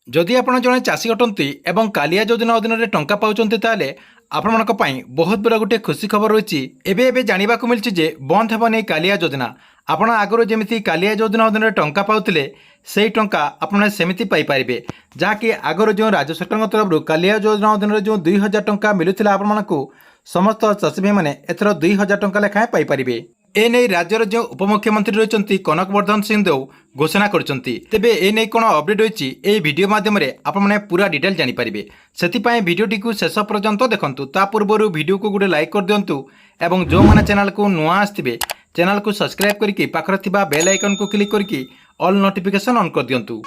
जदि आपण जड़े चाषी अटंती एवं कालिया योजना अधीन में टंका पाउचंती ताले आपण बहुत बड़ा गोटे खुशी खबर रही एबे जानवा मिली जे बंद हेबनी कालिया योजना। आपण आगुरी जमी कालिया योजना अधीन में टंका पाउथिले से टंका आपने सेमिति पाइपारे जहाँकि आगुरी जो राज्य सरकार तरफ कालिया योजना अधीन जो 2000 टंका मिलूला आपको समस्त चाषी भाई मैंने एथर 2000 टंका लेखाएं पाइपारे। एने राज्यर जो उपमुख्यमंत्री रही कनक वर्धन सिंहदेव घोषणा करछंती। तेबे एने कोन अपडेट होईची ए वीडियो माध्यम रे आपण माने पूरा डिटेल जानि परिबे। सेति वीडियोटी को शेष पर्यंत देखंतु। ता पूर्वरु वीडियो को गोटे लाइक कर दियंतु एवं जो माने चैनल को नुआ आस्थिबे चैनल को सब्सक्राइब करके पाखर थिबा बेल आइकन को क्लिक करके ऑल नोटिफिकेशन ऑन कर दियंतु।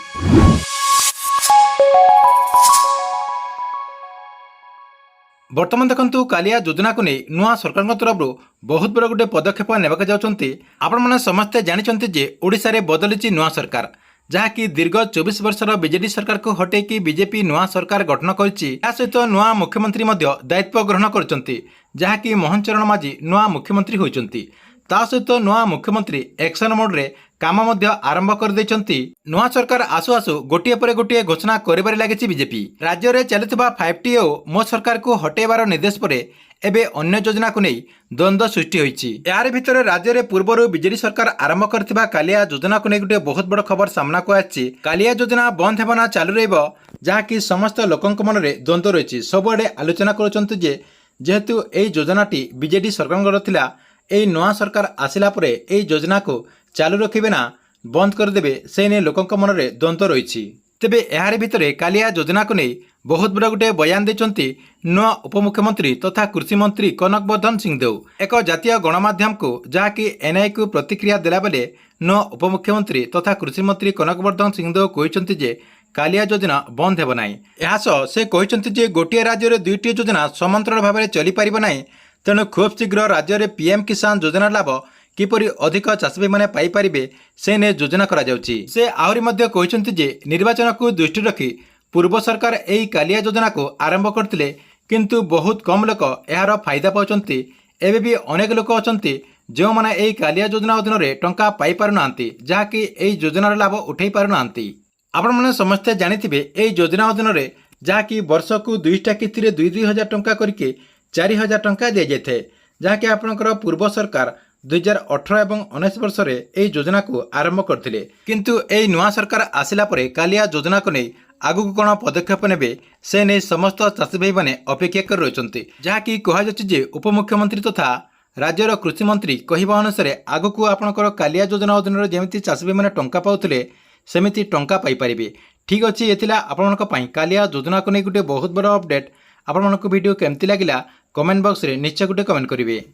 बर्तमान देखंतु कालिया योजना को नहीं नुआ सरकार तरफ बहुत बड़ा गोटे पदक्षेप नेबाक जाउछंती। आपण माने समस्ते जानिछंती जे ओडिसा रे बदलिची नुआ सरकार जहाँकि दीर्घ 24 वर्षर बीजेडी सरकार को हटेकी बीजेपी नुआ सरकार गठन करछि। या सहित नुआ मुख्यमंत्री मध्य दायित्व ग्रहण करछंती जहाँकि मोहन चरण माझी नुआ मुख्यमंत्री होइछंती। ता सहित नुआ मुख्यमंत्री एक्शन मोड रे काम मध्य आरंभ कर देछंती। नुआ सरकार आसु आसु गोटिए पर गोटिए घोषणा करिबारे लागिछि बीजेपी। राज्य रे चलुथिबा 5T ओ मो सरकार को हटेबार निर्देश परे एबे अन्य योजना को नहीं द्वंद्व सृष्टि होइछि। यार भितर राज्य रे पूर्वरु बीजेडी सरकार आरंभ करथिबा कालिया योजना को नहीं गोटे बहुत बड़ खबर सामना को आछि। कालिया योजना बंद हेबना चालू रहइबो जहाँकि समस्त लोकंक मन रे द्वंद्व रहिछि। सबआडे आलोचना करछंती जे जेहेतु एई योजनाटी बीजेडी सरकार थिला एई नुआ सरकार आसिला परे एई योजना को चालू रखिबे ना बंद करदेबे से ने लोकंक मन रे द्वंद्व रहिछि। तेबे एहार भितरे कालिया योजना को नहीं बहुत बड़ा गोटे बयान देछंती नुआ उपमुख्यमंत्री तथा कृषि मंत्री कनक वर्धन सिंहदेव एक जातीय गणमाध्यम को जहाँकि एनआई को प्रतिक्रिया देला बेले नुआ उपमुख्यमंत्री तथा कृषि मंत्री कनक वर्धन सिंहदेव कहते जे कालिया योजना बंद हेब नाही। एहासह से कहते जे गोटे राज्य में दुईटी योजना समांतर भाव में चली पारिब नाही। तेणु खूब शीघ्र राज्य में पीएम किसान योजना लाभ किपरि अधिक चाषी भाई मैंने पाइपारे से ने योजना करा जाउची। से आहरी मध्य कहते जे निर्वाचन को दृष्टि रखी पूर्व सरकार एई कालिया योजना को आरंभ करथिले किंतु बहुत कम लोक यार फायदा पाउचंती। एबे भी अनेक लोक अछंती जो माने एई कालिया योजना अधीन रे टंका पाई पारु नांती जहाँकि एई योजनार लाभ उठाई पारु नांती। आपण माने समस्ते जानिथिबे एई योजना अधीन रे जहाँकि वर्ष को 2टा किस्ती रे 2,000 टंका करके 4,000 टंका दिया जाए जहाँकि आपणकर पूर्व सरकार 2018 एवं 19 वर्ष रे एई योजना को आरंभ करथिले। किंतु एई नुआ सरकार आसिला परे कालिया योजना को नहीं आगु कोन पदक्षेप नेबे से नहीं समस्त चाषी भाई माने अपेक्षा कर रहिसंती। जहाँकि कहा जाछि जे उपमुख्यमंत्री तथा राज्यर कृषि मंत्री कहवा अनुसार आगु को आपणकर कालिया योजना अधीन जेमिति चाषी भाई माने टंका पाउथिले सेमिति टंका पाई पारिबे। ठीक अछि एथिला आपणक पई कालिया योजना को नहीं गोटे बहुत बड़ अपडेट। आपणक वीडियो केमति लागिला कमेंट बॉक्स रे निश्चय गोटे कमेंट करिवे।